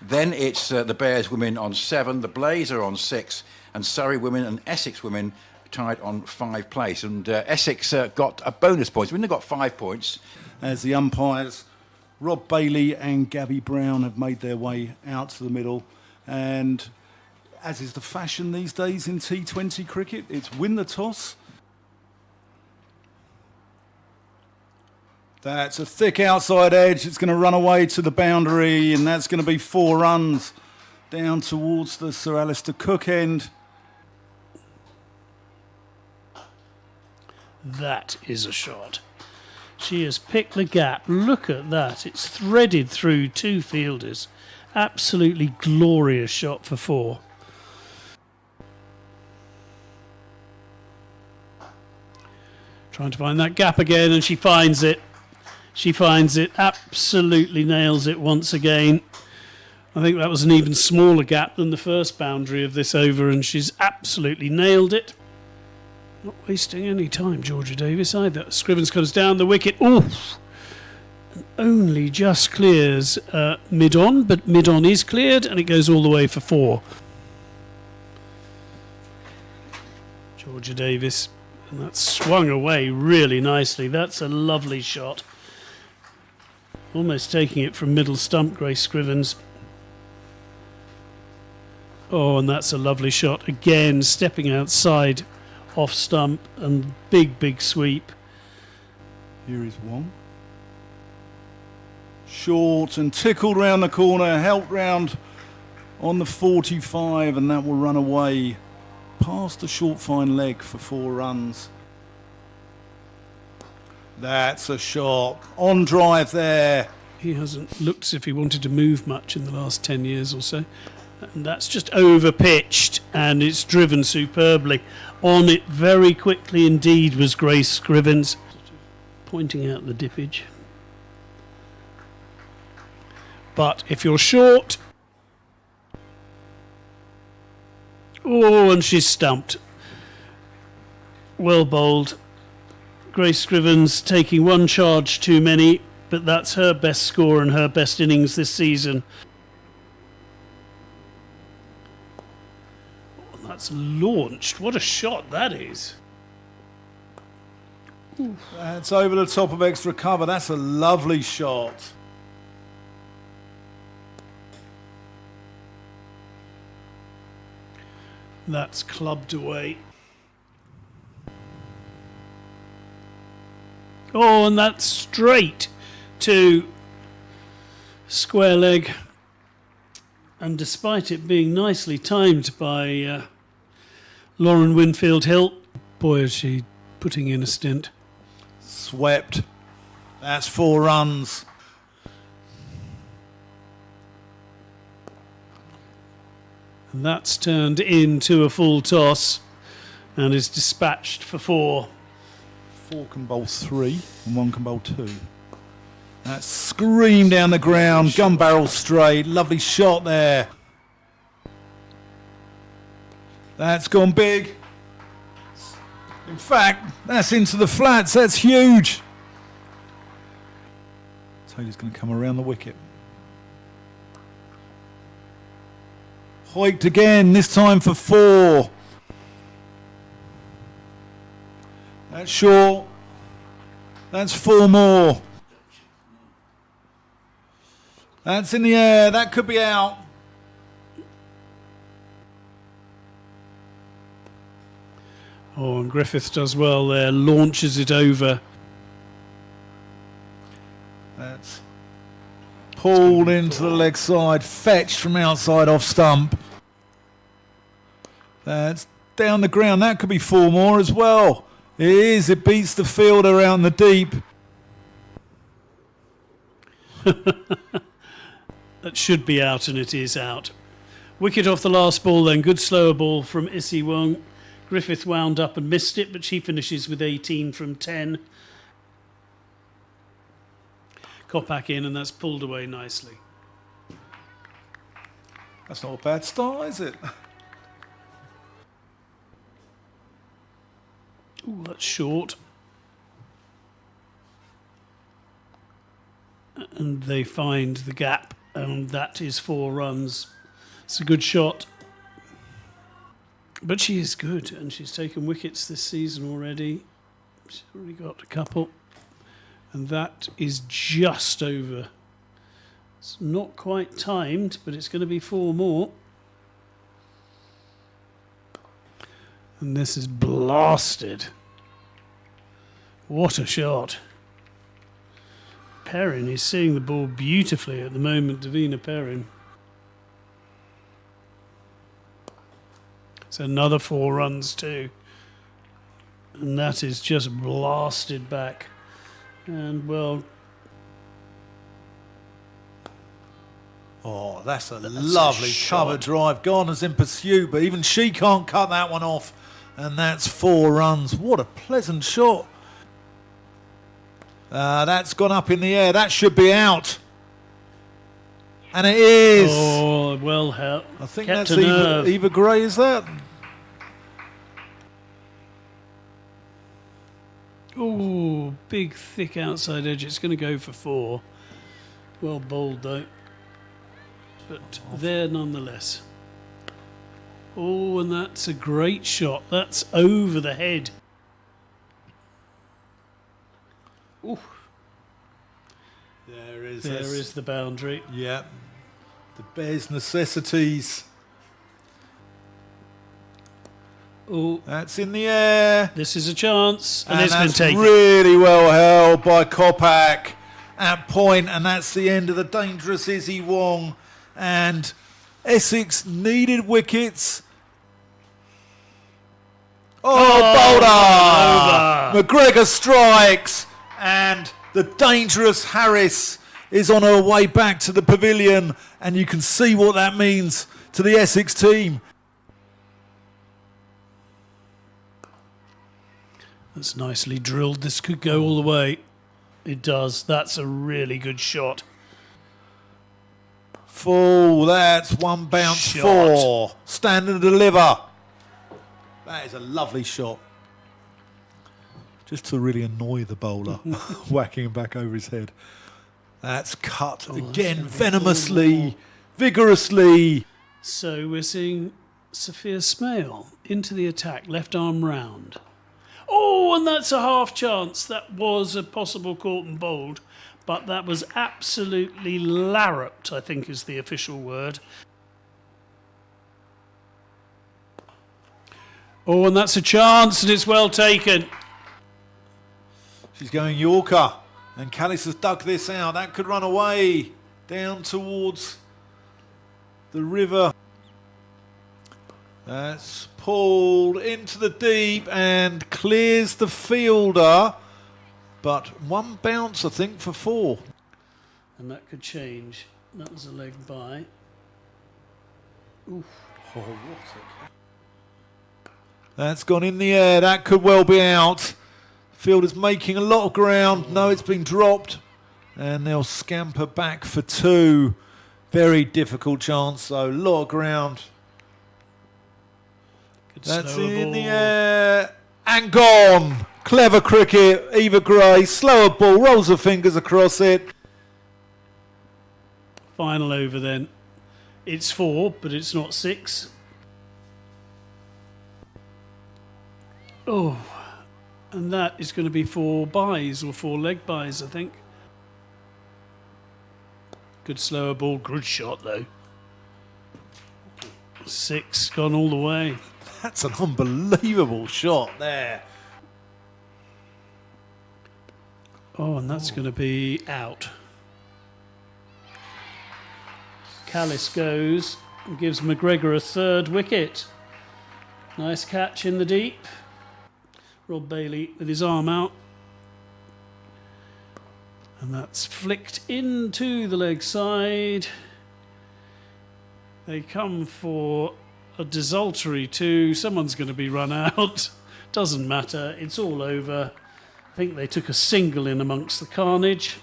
Then it's the Bears women on 7, the Blaze are on 6, and Surrey women and Essex women tied on 5th place. And Essex got a bonus point. I mean, they got 5 points. As the umpires, Rob Bailey and Gabby Brown, have made their way out to the middle. And as is the fashion these days in T20 cricket, it's win the toss. That's a thick outside edge. It's going to run away to the boundary, and that's going to be 4 runs down towards the Sir Alistair Cook end. That is a shot. She has picked the gap. Look at that. It's threaded through 2 fielders. Absolutely glorious shot for 4. Trying to find that gap again, and she finds it. She finds it. Absolutely nails it once again. I think that was an even smaller gap than the first boundary of this over, and she's absolutely nailed it. Not wasting any time, Georgia Davis, either. Scrivens comes down the wicket. Oof! And only just clears mid-on, but mid-on is cleared, and it goes all the way for 4. Georgia Davis, and that's swung away really nicely. That's a lovely shot. Almost taking it from middle stump, Grace Scrivens. Oh, and that's a lovely shot. Again, stepping outside off stump and big sweep. Here is one. Short and tickled round the corner, helped round on the 45, and that will run away past the short fine leg for 4 runs. That's a shot. On drive there. He hasn't looked as if he wanted to move much in the last 10 years or so. And that's just over pitched, and it's driven superbly. On it very quickly indeed was Grace Scrivens, pointing out the dippage. But if you're short... Oh, and she's stumped. Well bowled. Grace Scrivens taking 1 charge too many, but that's her best score and her best innings this season. Oh, that's launched. What a shot that is. Ooh. That's over the top of extra cover. That's a lovely shot. That's clubbed away. Oh, and that's straight to square leg. And despite it being nicely timed by Lauren Winfield-Hill, boy, is she putting in a stint. Swept. That's 4 runs. And that's turned into a full toss and is dispatched for 4. 4 can bowl 3 and 1 can bowl 2. That's screamed down the ground, gun barrel straight, lovely shot there. That's gone big. In fact, that's into the flats, that's huge. Taylor's going to come around the wicket. Hoiked again, this time for 4. That's short. That's 4 more. That's in the air. That could be out. Oh, and Griffith does well there. Launches it over. That's pulled into the leg side. Fetched from outside off stump. That's down the ground. That could be 4 more as well. It is. It beats the fielder out in the deep. That should be out, and it is out. Wicket off the last ball then. Good slower ball from Issy Wong. Griffith wound up and missed it, but she finishes with 18 from 10. Kopak in, and that's pulled away nicely. That's not a bad start, is it? Ooh, that's short. And they find the gap And that is 4 runs. It's a good shot. But she is good, and she's taken wickets this season already. She's already got a couple. And that is just over. It's not quite timed, but it's going to be 4 more. And this is blasted. What a shot. Perrin is seeing the ball beautifully at the moment, Davina Perrin. It's another 4 runs too. And that is just blasted back. And well... Oh, that's a lovely cover drive. Garner's in pursuit, but even she can't cut that one off. And that's 4 runs. What a pleasant shot. That's gone up in the air. That should be out. And it is. Oh, well helped. I think Kept that's Eva Gray, is that? Oh, big, thick outside edge. It's going to go for 4. Well bowled, though. But there nonetheless. Oh, and that's a great shot. That's over the head. Ooh. There is the boundary. Yeah. The Bears' necessities. Oh, That's in the air. this is a chance. And, And it's been that's taken. really well held by Kopak at point, and that's the end of the dangerous Izzy Wong. And Essex needed wickets. Oh, bowler! MacGregor strikes, and the dangerous Harris is on her way back to the pavilion, and you can see what that means to the Essex team. That's nicely drilled. This could go all the way. It does. That's a really good shot. Full, that's 1 bounce Shot. 4. Stand and deliver. That is a lovely shot. Just to really annoy the bowler, whacking him back over his head. That's cut again, venomously, vigorously. So we're seeing Sophia Smale into the attack, left arm round. Oh, and that's a half chance. That was a possible caught and bowled, but that was absolutely larruped, I think is the official word. Oh, and that's a chance, and it's well taken. She's going Yorker, and Kalis has dug this out. That could run away down towards the river. That's pulled into the deep and clears the fielder, but 1 bounce, I think, for 4. And that could change. That was a leg by. Oof. Oh, what That's gone in the air. That could well be out. Fielder's making a lot of ground. No, it's been dropped. And they'll scamper back for 2. Very difficult chance, though. A lot of ground. Good That's slower in the ball. air. And gone. Clever cricket. Eva Gray. Slower ball. Rolls her fingers across it. Final over then. It's 4, but it's not 6. Oh, and that is going to be 4 buys or 4 leg buys, I think. Good slower ball, good shot though. 6 gone all the way. That's an unbelievable shot there. Oh, and that's going to be out. Kalis goes and gives MacGregor a 3rd wicket. Nice catch in the deep. Rob Bailey with his arm out. And that's flicked into the leg side. They come for a desultory 2. Someone's going to be run out. Doesn't matter. It's all over. I think they took a single in amongst the carnage.